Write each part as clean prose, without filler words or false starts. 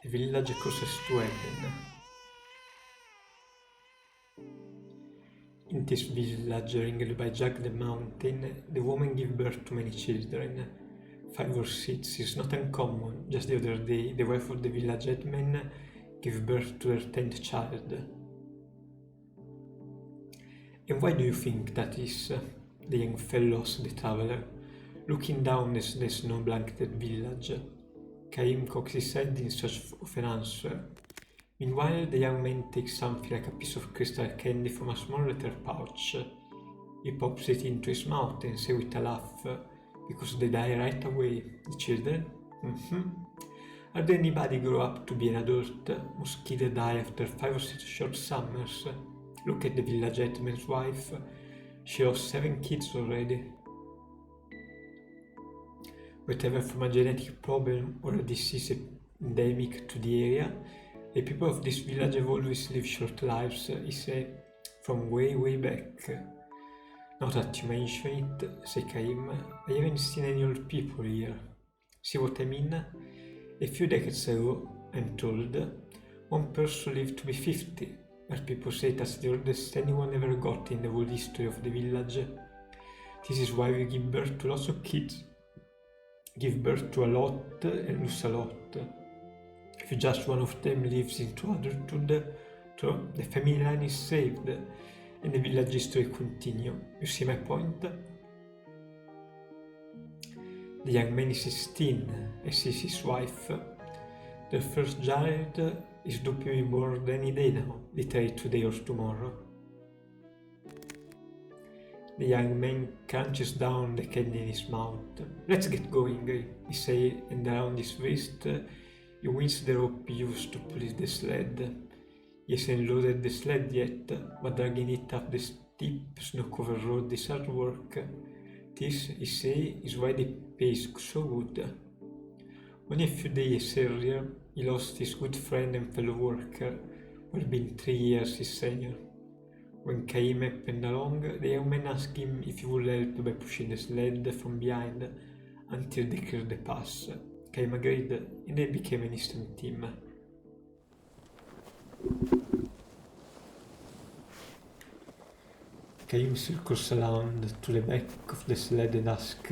The village crosses to Eden. In this village ringed by jagged mountain, the woman gave birth to many children. 5 or 6 is not uncommon. Just the other day, the wife of the village headman gave birth to her 10th child. And why do you think that is? The young fellow asked the traveler, looking down at the snow-blanketed village. Caim cocks his head in search of an answer. Meanwhile, the young man takes something like a piece of crystal candy from a small leather pouch. He pops it into his mouth and says with a laugh, because they die right away, the children. Are there anybody grow up to be an adult? Most kids die after 5 or 6 short summers. Look at the village headman's wife. She lost 7 kids already. Whatever from a genetic problem or a disease endemic to the area, the people of this village have always lived short lives, he said, from way back. Now that you mention it, said Caim, I haven't seen any old people here. See what I mean? A few decades ago, I'm told, one person lived to be 50, but people say that's the oldest anyone ever got in the whole history of the village. This is why we give birth to lots of kids. Give birth to a lot and lose a lot. If just one of them lives into adulthood, the family line is saved and the village history continues. You see my point? The young man is 16 and sees his wife. Their first child is due to be born any day now, literally today or tomorrow. The young man crunches down the candy in his mouth. Let's get going, he says, and around his wrist he winds the rope used to pull the sled. He hasn't loaded the sled yet, but dragging it up the steep, snow-covered road is hard work. This, he says, is why the pay is so good. Only a few days earlier, he lost his good friend and fellow worker, who had been 3 years his senior. When Caim happened along, the young man asked him if he would help by pushing the sled from behind until they cleared the pass. Caim agreed, and they became an instant team. Caim circles around to the back of the sled and asks,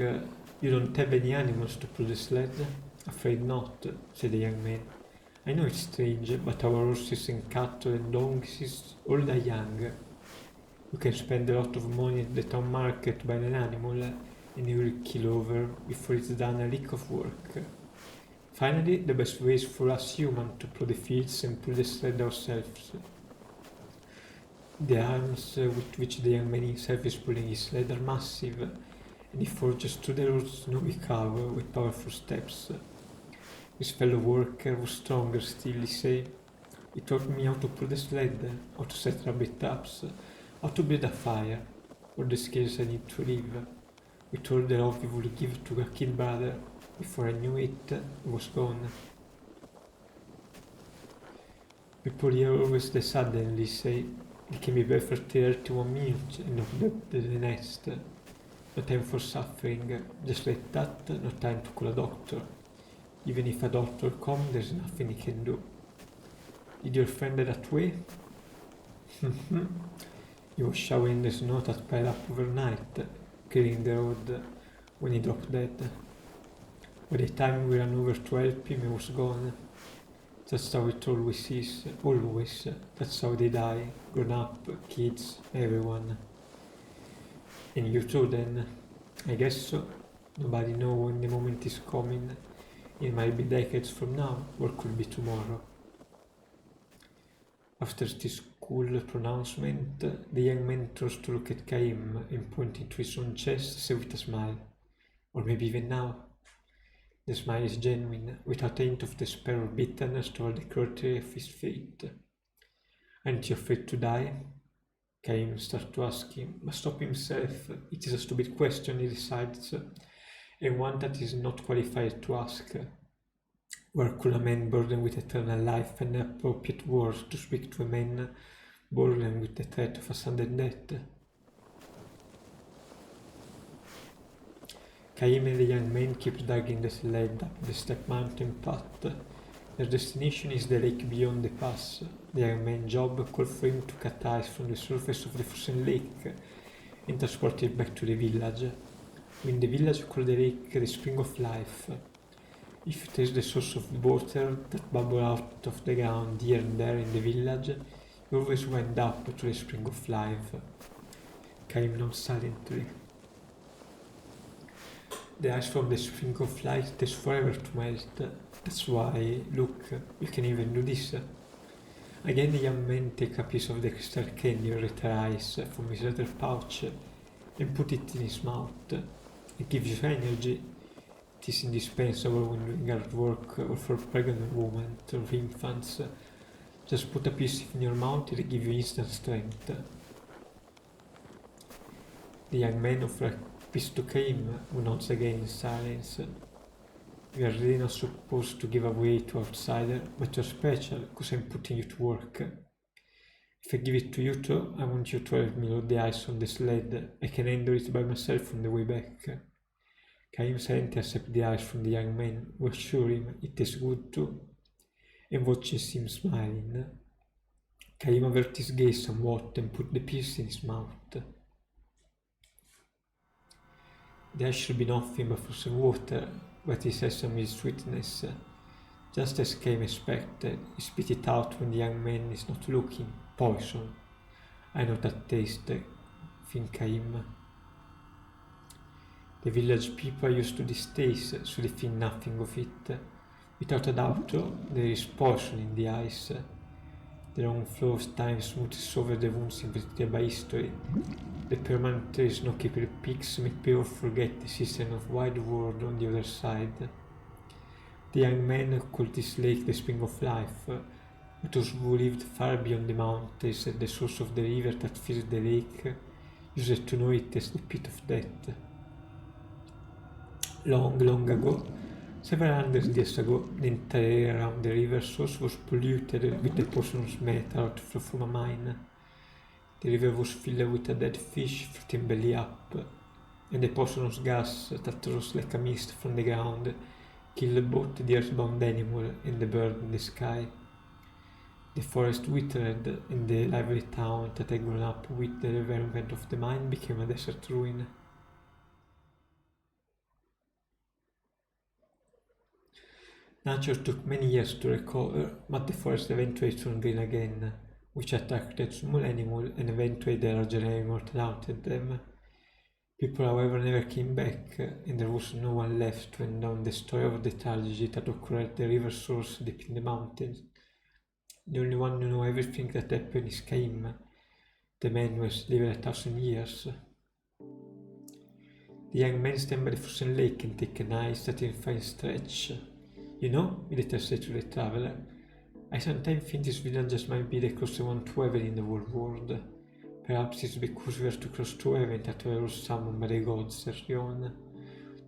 You don't have any animals to pull the sled? Afraid not, said the young man. I know it's strange, but our horses and cattle and donkeys all die young. You can spend a lot of money at the town market buying an animal, and you will kill over before it's done a lick of work. Finally, the best way is for us humans to plow the fields and pull the sled ourselves. The arms with which the young man himself is pulling his sled are massive, and he forges through the road snowy cover with powerful steps. His fellow worker was stronger still, he said. He taught me how to pull the sled, how to set rabbit traps, how to build a fire, all the skills I need to live. We told the love we would give to a kid brother. Before I knew it, he was gone. People here always die suddenly, say. It can be better 31 minutes and not dead the next. No time for suffering, just like that, no time to call a doctor. Even if a doctor comes, there's nothing he can do. Did your friend die that way? He was showering the snow that piled up overnight, clearing the road when he dropped dead. By the time we ran over to help him, he was gone. That's how it always is, always. That's how they die, grown up, kids, everyone. And you too then? I guess so. Nobody knows when the moment is coming. It might be decades from now, or could be tomorrow. After this cool pronouncement, the young man turns to look at Caim and pointing to his own chest, says with a smile. Or maybe even now. The smile is genuine, without a hint of despair or bitterness toward the cruelty of his fate. Aren't you afraid to die? Caim starts to ask him, but stop himself. It is a stupid question, he decides, and one that is not qualified to ask. Where could a man burdened with eternal life find appropriate words to speak to a man burdened with the threat of a sudden death? Caim and the young man keeps dragging the sled up the steep mountain path. Their destination is the lake beyond the pass. Their main job called for him to cut ice from the surface of the frozen lake and transport it back to the village. In the village called the lake the Spring of Life. If it is the source of water that bubble out of the ground here and there in the village, you always wind up to the Spring of Life. Kaim nods silently. The ice from the Spring of Life takes forever to melt. That's why, look, you can even do this. Again, the young man takes a piece of the crystal candy or letter ice from his leather pouch and put it in his mouth. It gives you energy. It is indispensable when doing hard work or for pregnant women or infants. Just put a piece in your mouth and it gives you instant strength. The young man offers a piece to Kaim, who nods again in silence. We are really not supposed to give away to outsiders, but you're special because I'm putting you to work. If I give it to you too, I want you to help me load the ice on the sled. I can handle it by myself on the way back. Kaim silently accepts the ice from the young man, who assures him it tastes good too, and watches him smiling. Kaim averts his gaze somewhat and puts the piece in his mouth. The ice should be nothing but frozen water, but it has some sweetness. Just as Kaim expected, he spit it out when the young man is not looking. Poison. I know that taste, think Kaim. The village people are used to this taste, so they think nothing of it. Without a doubt, there is poison in the ice. The long flow of time smooths over the wounds inflicted by history. The permanent snow-keeper peaks make people forget the system of wide world on the other side. The young man called this lake the Spring of Life, but those who lived far beyond the mountains and the source of the river that fills the lake used to know it as the pit of death. Long, long ago, several hundred years ago, the entire area around the river source was polluted with the poisonous metal outflow from a mine. The river was filled with a dead fish floating belly up, and the poisonous gas that rose like a mist from the ground killed both the earthbound animal and the bird in the sky. The forest withered, and the lively town that had grown up with the environment of the mine became a desert ruin. Nature took many years to recover, but the forest eventually turned green again, which attracted small animals and eventually the larger animals that haunted them. People, however, never came back, and there was no one left to end on the story of the tragedy that occurred at the river source deep in the mountains. The only one who knew everything that happened is Kaim, the man who has lived 1,000 years. The young man stands by the frozen lake and takes a nice, satisfying stretch. You know, he later said to the traveler, I sometimes think these villages might be the closest one to heaven in the whole world. Perhaps it's because we are too close to heaven that we were summoned by the gods early on.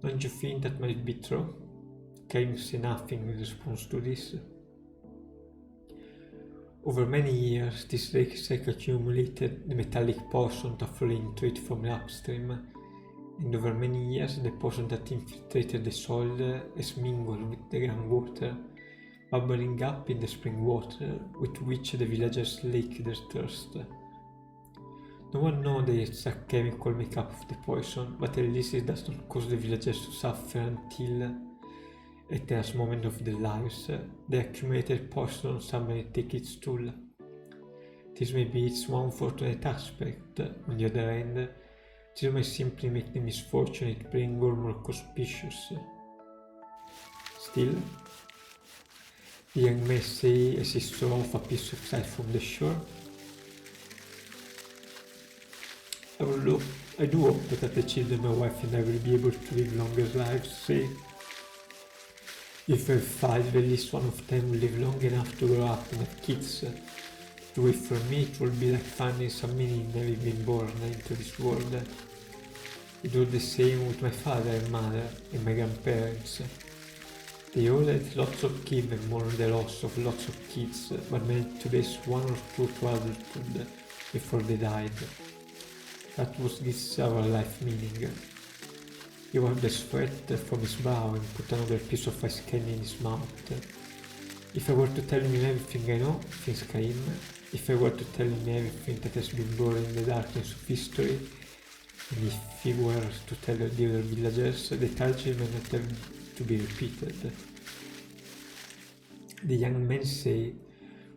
Don't you think that might be true? Kaim said nothing in response to this. Over many years, this lake has accumulated the metallic poison that flowed into it from the upstream, and over many years the poison that infiltrated the soil has mingled with the groundwater, bubbling up in the spring water with which the villagers slake their thirst. No one knows the exact chemical makeup of the poison, but at least it does not cause the villagers to suffer until, at the last moment of their lives, the accumulated poison suddenly takes its toll. This may be its one unfortunate aspect. On the other hand, this may simply make the misfortune it brings all more conspicuous. Still, the young man says as he saw off a piece of side from the shore, I do hope that the children, my wife and I will be able to live longer lives, say. If we have 5, at least one of them will live long enough to grow up and have kids. The way for me it will be like finding some meaning in having been born into this world. It was the same with my father and mother and my grandparents. They all had lots of kids and mourned the loss of lots of kids, but managed to raise 1 or 2 to adulthood before they died. That was this our life meaning. He wiped the sweat from his brow and put another piece of ice candy in his mouth. If I were to tell him everything I know, thinks Caim, if I were to tell him everything that has been born in the darkness of history, and if he were to tell the other villagers, the tragedy may not have to be repeated. The young men say,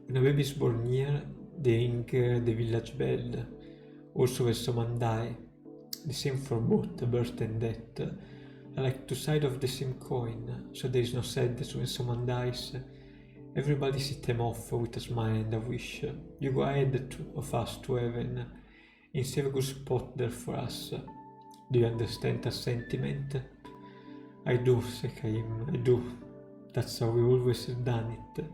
when a baby is born here, they ring the village bell. Also when someone dies, the same for both birth and death, are like two sides of the same coin, so there is no sadness when someone dies. Everybody sees them off with a smile and a wish. You go ahead of us to heaven, and save a good spot there for us. Do you understand that sentiment? I do, said Caim, I do. That's how we always have done it.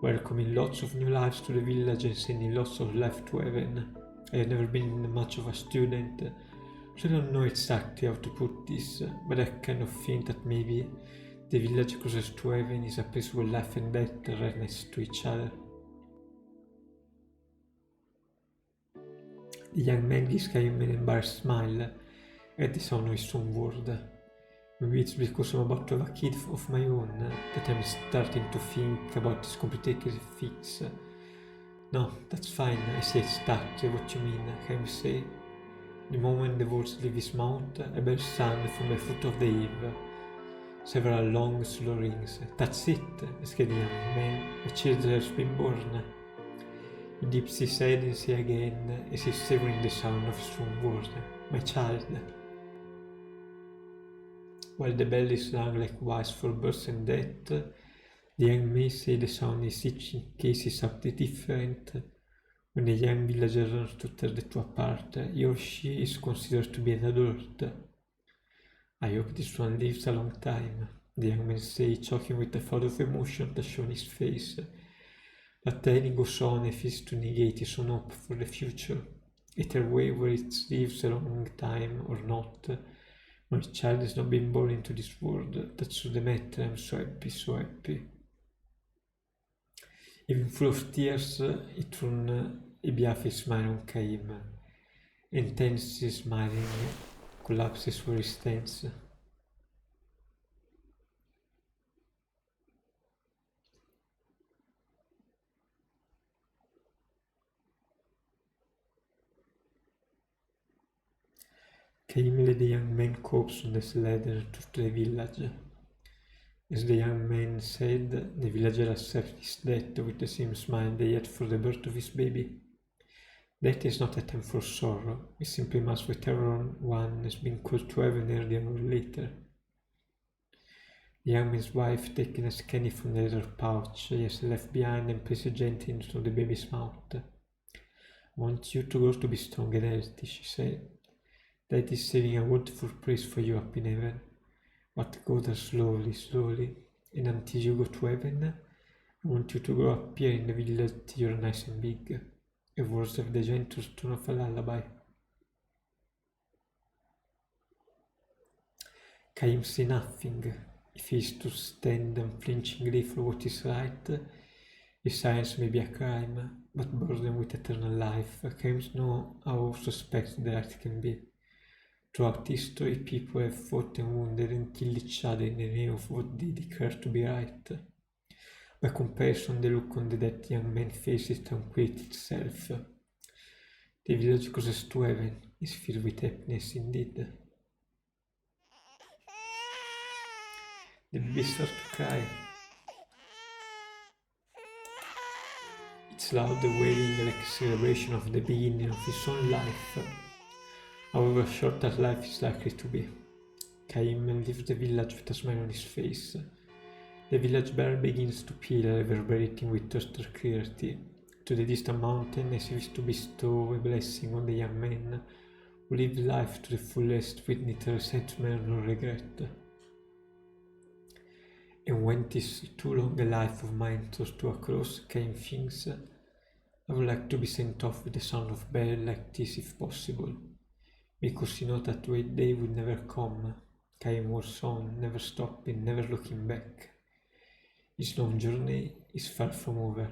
Welcoming lots of new lives to the village and sending lots of life to heaven. I have never been much of a student, so I don't know exactly how to put this, but I kind of think that maybe the village closest to heaven is a place where life and death are right next to each other. The young man gives Caim an embarrassed smile at the sound of his own word. Maybe it's because I'm about to have a kid of my own that I'm starting to think about this complicated fix. No, that's fine, I say exactly what you mean, Caim say. The moment the words leave his mouth, a bell sounds from the foot of the eve. Several long, slow rings. That's it, said the young man. A child has been born. He dips his head and says again, as if savoring the sound of his own word, my child. While the bell is rung likewise for birth and death, the young man says the sound is each in case is something different. When the young villager learns to tear the two apart, he or she is considered to be an adult. I hope this one lives a long time, the young man says, choking with the thought of emotion that shone his face. But then he goes on as if to negate his own hope for the future. Either way, whether it lives a long time or not, my child has not been born into this world. That's the matter. I'm so happy, so happy. Even full of tears, he turned a beefy smile on Caim, and tense smiling collapses where he stands. Caim led the young man corpse on the sled and to the village. As the young man said, the villager accepted his death with the same smile they had for the birth of his baby. Death is not a time for sorrow, it simply must whichever one has been called to heaven earlier or later. The young man's wife, taking a scanny from the leather pouch she has left behind and placed it gently into the baby's mouth. I want you to grow to be strong and healthy, she said. That is saving a wonderful place for you up in heaven. But go there slowly, slowly, and until you go to heaven, I want you to grow up here in the village till you're nice and big. A words of the gentle tone of a lullaby. Caim says nothing. If he is to stand unflinchingly for what is right, his silence may be a crime, but burdened with eternal life, Caim knows how suspect the right can be. Throughout history, people have fought and wounded and killed each other in the name of what they declare to be right. By comparison, the look on the dead young man's face is tranquility itself. The village closest to heaven is filled with happiness indeed. The baby starts to cry. It's loud wailing like a celebration of the beginning of his own life. However short that life is likely to be. Caim leaves the village with a smile on his face. The village bell begins to peal, reverberating with utter clarity to the distant mountain as if to bestow a blessing on the young man who lived life to the fullest with neither resentment nor regret. And when this too long a life of mine draws to a close, Caim thinks, I would like to be sent off with the sound of bell like this if possible. Because he knows that day would never come. Caim was on, never stopping, never looking back. His long journey is far from over.